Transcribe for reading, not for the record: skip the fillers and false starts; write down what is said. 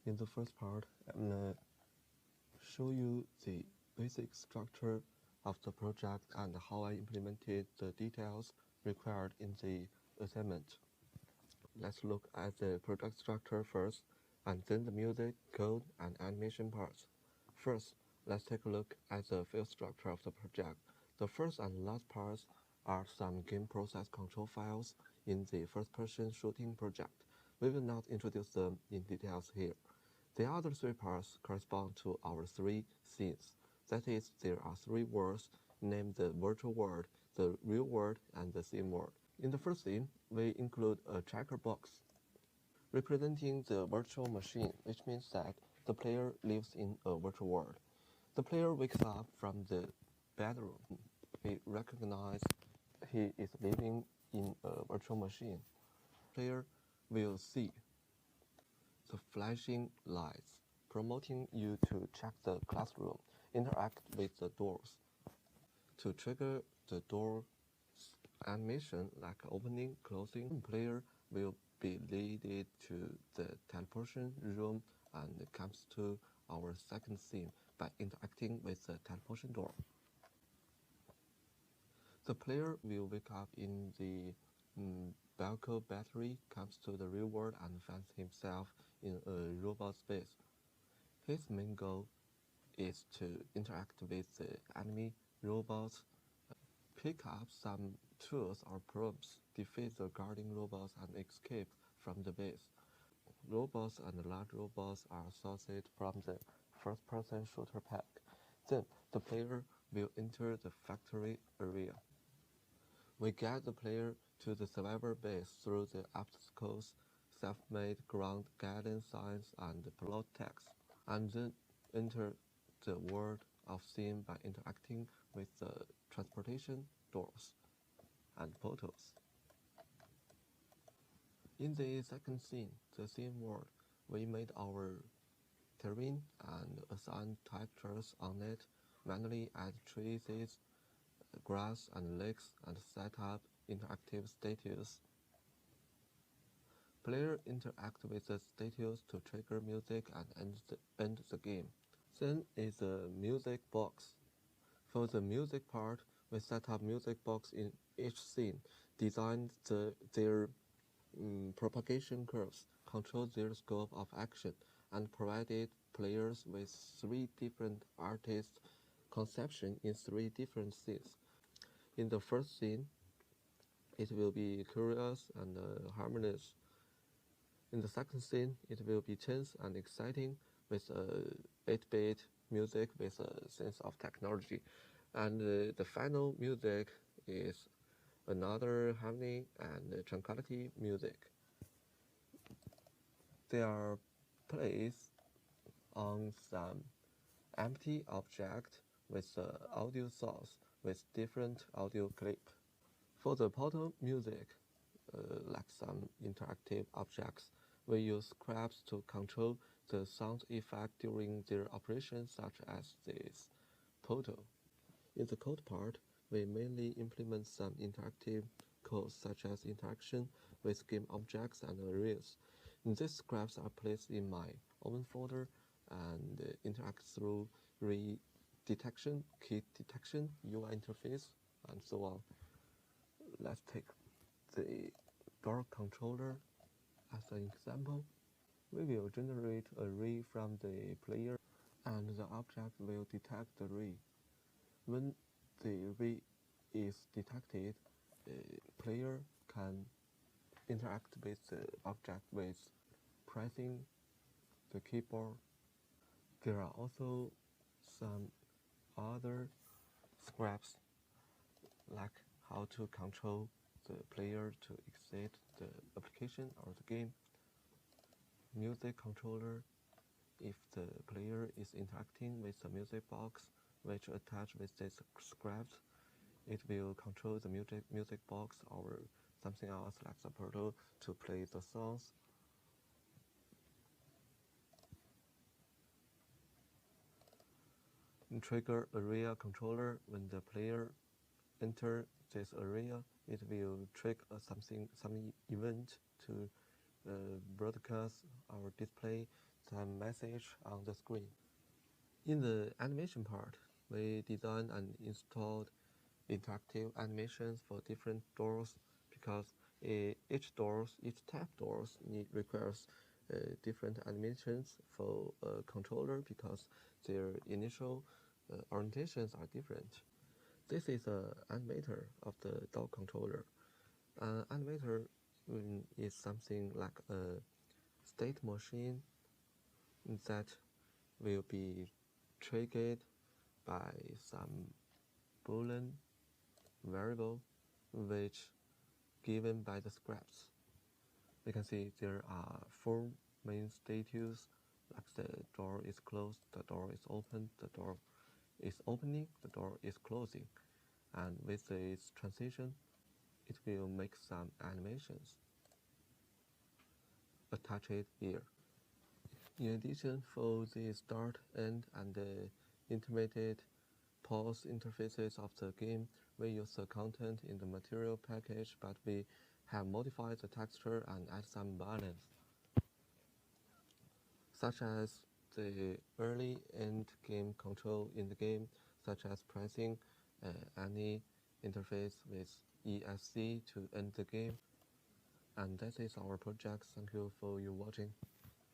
In the first part, I'm gonna show you the basic structure of the project and how I implemented the details required in the assignment. Let's look at the project structure first, and then the music, code, and animation parts. First, let's take a look at the file structure of the project. The first and last parts are some game process control files in the first-person shooting project. We will not introduce them in details here. The other three parts correspond to our three scenes. That is, there are three worlds named the virtual world, the real world, and the sim world. In the first scene, we include a checker box representing the virtual machine, which means that the player lives in a virtual world. The player wakes up from the bedroom. He recognizes he is living in a virtual machine. Player will see the flashing lights promoting you to check the classroom, interact with the doors. To trigger the door animation like opening, closing, player will be leaded to the teleportation room and comes to our second scene by interacting with the teleportation door. The player will wake up in the Belko battery, comes to the real world and finds himself in a robot space. His main goal is to interact with the enemy robots, pick up some tools or probes, defeat the guarding robots, and escape from the base. Robots and large robots are associated from the first-person shooter pack. Then, the player will enter the factory area. We guide the player to the survivor base through the obstacles, self-made ground guidance signs, and plot text, and then enter the world of sim by interacting with the transportation doors and portals. In the second scene, the sim world, we made our terrain and assigned textures on it, manually add trees, grass, and lakes, and set up interactive statues. Player interact with the statues to trigger music and end the game. Then is the music box. For the music part, we set up music box in each scene, designed their propagation curves, control their scope of action, and provided players with three different artist conceptions in three different scenes. In the first scene, it will be curious and harmonious. In the second scene, it will be tense and exciting with 8-bit music with a sense of technology. And the final music is another harmony and tranquility music. They are placed on some empty object with audio source with different audio clip. For the portal music, like some interactive objects, we use scripts to control the sound effect during their operation, such as this portal. In the code part, we mainly implement some interactive codes such as interaction with game objects and arrays. These scripts are placed in my own folder and interact through detection, key detection, UI interface, and so on. Let's take the door controller as an example. We will generate a ray from the player and the object will detect the ray. When the ray is detected, the player can interact with the object with pressing the keyboard. There are also some other scripts like how to control the player to exit the application or the game. Music controller, if the player is interacting with the music box which attached with this script, it will control the music box or something else like the portal to play the songs. Trigger area controller, when the player enter this area, it will trigger some event to broadcast or display some message on the screen. In the animation part, we designed and installed interactive animations for different doors because each type doors requires different animations for a controller because their initial orientations are different. This is an animator of the dog controller. An animator is something like a state machine that will be triggered by some Boolean variable which given by the scripts. We can see there are four main status, like the door is closed, the door is open, the door is opening, the door is closing. And with this transition, it will make some animations. Attach it here. In addition, for the start, end, and the intermediate pause interfaces of the game, we use the content in the material package, but we have modified the texture and add some balance, such as the early end game control in the game, such as pressing any interface with ESC to end the game. And that is our project. Thank you for your watching.